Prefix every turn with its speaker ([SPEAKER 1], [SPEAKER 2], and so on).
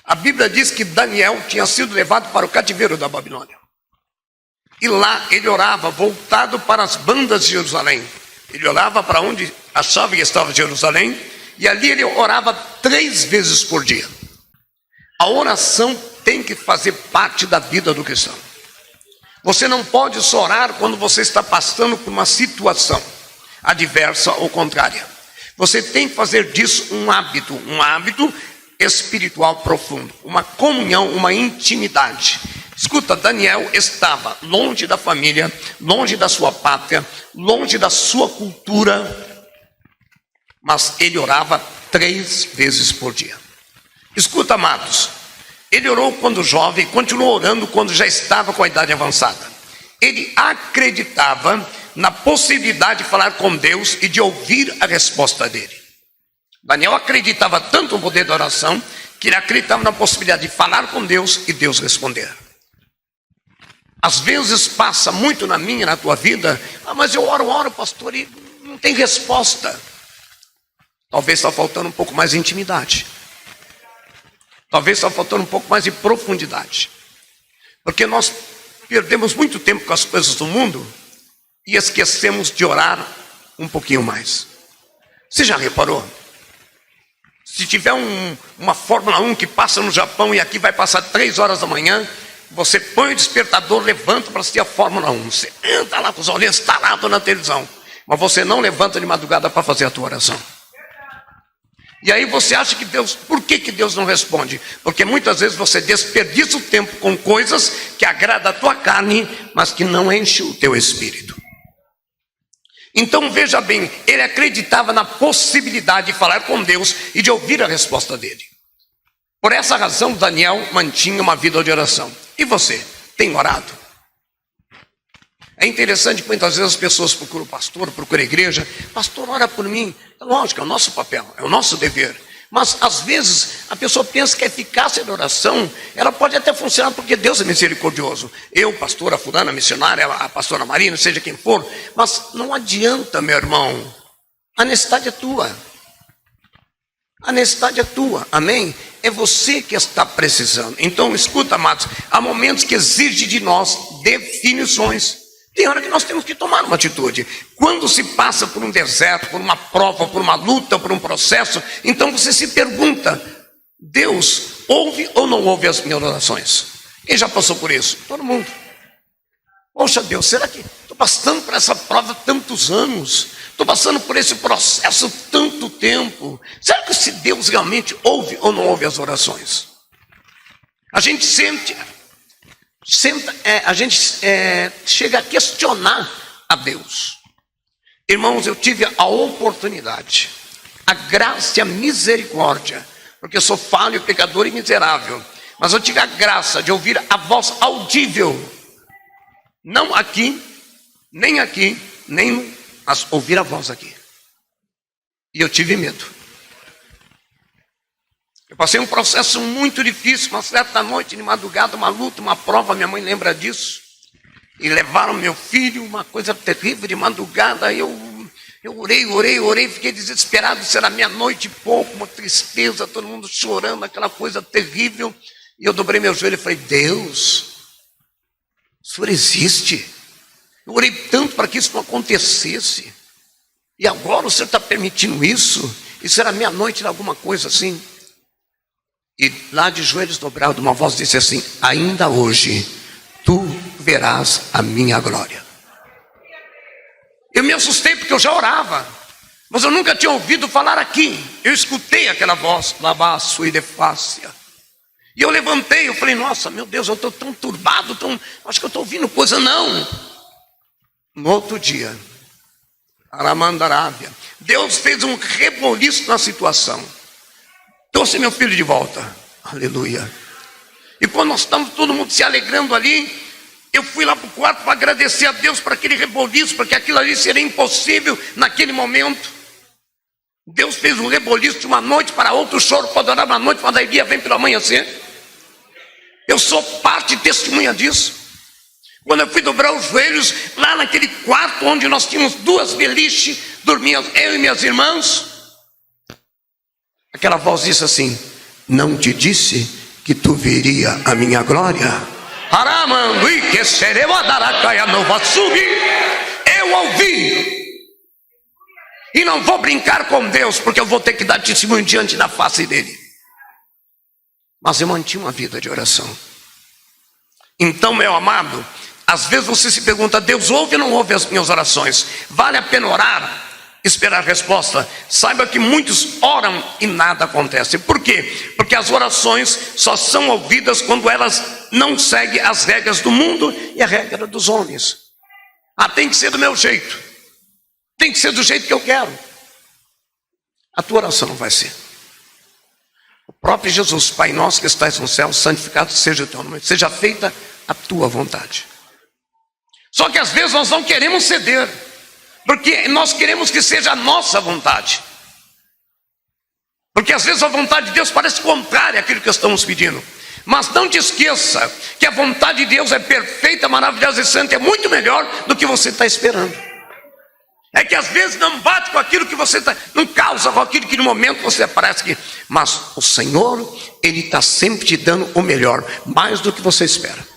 [SPEAKER 1] A Bíblia diz que Daniel tinha sido levado para o cativeiro da Babilônia. E lá ele orava voltado para as bandas de Jerusalém. Ele orava para onde achava que estava Jerusalém. E ali ele orava 3 vezes por dia. A oração tem que fazer parte da vida do cristão. Você não pode só orar quando você está passando por uma situação adversa ou contrária. Você tem que fazer disso um hábito espiritual profundo, uma comunhão, uma intimidade. Escuta, Daniel estava longe da família, longe da sua pátria, longe da sua cultura, mas ele orava 3 vezes por dia. Escuta, amados, ele orou quando jovem, continuou orando quando já estava com a idade avançada. Ele acreditava na possibilidade de falar com Deus e de ouvir a resposta dele. Daniel acreditava tanto no poder da oração, que ele acreditava na possibilidade de falar com Deus e Deus responder. Às vezes passa muito na minha e na tua vida, mas eu oro, pastor, e não tem resposta. Talvez está faltando um pouco mais de intimidade. Talvez está faltando um pouco mais de profundidade. Porque nós perdemos muito tempo com as coisas do mundo e esquecemos de orar um pouquinho mais. Você já reparou? Se tiver uma Fórmula 1 que passa no Japão e aqui vai passar 3 horas da manhã, você põe o despertador, levanta para assistir a Fórmula 1. Você anda lá com os olhos instalados na televisão, mas você não levanta de madrugada para fazer a tua oração. E aí você acha que Deus, por que Deus não responde? Porque muitas vezes você desperdiça o tempo com coisas que agradam a tua carne, mas que não enchem o teu espírito. Então veja bem, ele acreditava na possibilidade de falar com Deus e de ouvir a resposta dele. Por essa razão Daniel mantinha uma vida de oração. E você, tem orado? É interessante que muitas vezes as pessoas procuram o pastor, procuram a igreja. Pastor, ora por mim. É lógico, é o nosso papel, é o nosso dever. Mas às vezes a pessoa pensa que a eficácia da oração, ela pode até funcionar porque Deus é misericordioso. Eu, pastora fulana, missionária, a pastora Marina, seja quem for. Mas não adianta, meu irmão. A necessidade é tua. A necessidade é tua, amém? É você que está precisando. Então escuta, amados, há momentos que exigem de nós definições. Tem hora que nós temos que tomar uma atitude. Quando se passa por um deserto, por uma prova, por uma luta, por um processo, então você se pergunta: Deus ouve ou não ouve as minhas orações? Quem já passou por isso? Todo mundo. Poxa Deus, será que estou passando por essa prova há tantos anos? Estou passando por esse processo há tanto tempo. Será que se Deus realmente ouve ou não ouve as orações? A gente chega a questionar a Deus. Irmãos, eu tive a oportunidade, a graça e a misericórdia, porque eu sou falho, pecador e miserável, mas eu tive a graça de ouvir a voz audível, não aqui, mas ouvir a voz aqui. E eu tive medo. Eu passei um processo muito difícil, uma certa noite, de madrugada, uma luta, uma prova, minha mãe lembra disso. E levaram meu filho, uma coisa terrível, de madrugada. Eu orei, fiquei desesperado. Será meia-noite e pouco, uma tristeza, todo mundo chorando, aquela coisa terrível. E eu dobrei meu joelho e falei: Deus, o Senhor existe. Eu orei tanto para que isso não acontecesse. E agora o Senhor está permitindo isso? Isso era meia-noite, alguma coisa assim. E lá de joelhos dobrados, uma voz disse assim: ainda hoje tu verás a minha glória. Eu me assustei porque eu já orava, mas eu nunca tinha ouvido falar aqui. Eu escutei aquela voz, labaço e defácia. E eu levantei, eu falei: nossa, meu Deus, eu estou tão turbado, acho que eu estou ouvindo coisa. Não. No outro dia, Aramandarábia, Deus fez um reboliço na situação. Trouxe meu filho de volta, aleluia. E quando nós estamos todo mundo se alegrando ali, eu fui lá para o quarto para agradecer a Deus por aquele reboliço, porque aquilo ali seria impossível naquele momento. Deus fez um reboliço de uma noite para outra, o choro pode durar uma noite, mas a alegria vem pelo amanhecer. Eu sou parte e testemunha disso. Quando eu fui dobrar os joelhos, lá naquele quarto onde nós tínhamos 2 beliches, dormíamos eu e minhas irmãs, aquela voz disse assim: não te disse que tu veria a minha glória. Aramando e que sereu a daracaia nova subir. Eu ouvi. E não vou brincar com Deus, porque eu vou ter que dar testemunho diante da face dele. Mas eu mantinha uma vida de oração. Então, meu amado, às vezes você se pergunta: Deus ouve ou não ouve as minhas orações? Vale a pena orar? Esperar a resposta? Saiba que muitos oram e nada acontece. Por quê? Porque as orações só são ouvidas quando elas não seguem as regras do mundo e a regra dos homens. Tem que ser do meu jeito, tem que ser do jeito que eu quero. A tua oração não vai ser. O próprio Jesus: Pai nosso que estás no céu, santificado seja o teu nome, seja feita a tua vontade. Só que às vezes nós não queremos ceder, porque nós queremos que seja a nossa vontade. Porque às vezes a vontade de Deus parece contrária àquilo que estamos pedindo. Mas não te esqueça que a vontade de Deus é perfeita, maravilhosa e santa, é muito melhor do que você está esperando. É que às vezes não bate com aquilo que você está, não causa com aquilo que no momento você parece que... Mas o Senhor, Ele está sempre te dando o melhor, mais do que você espera.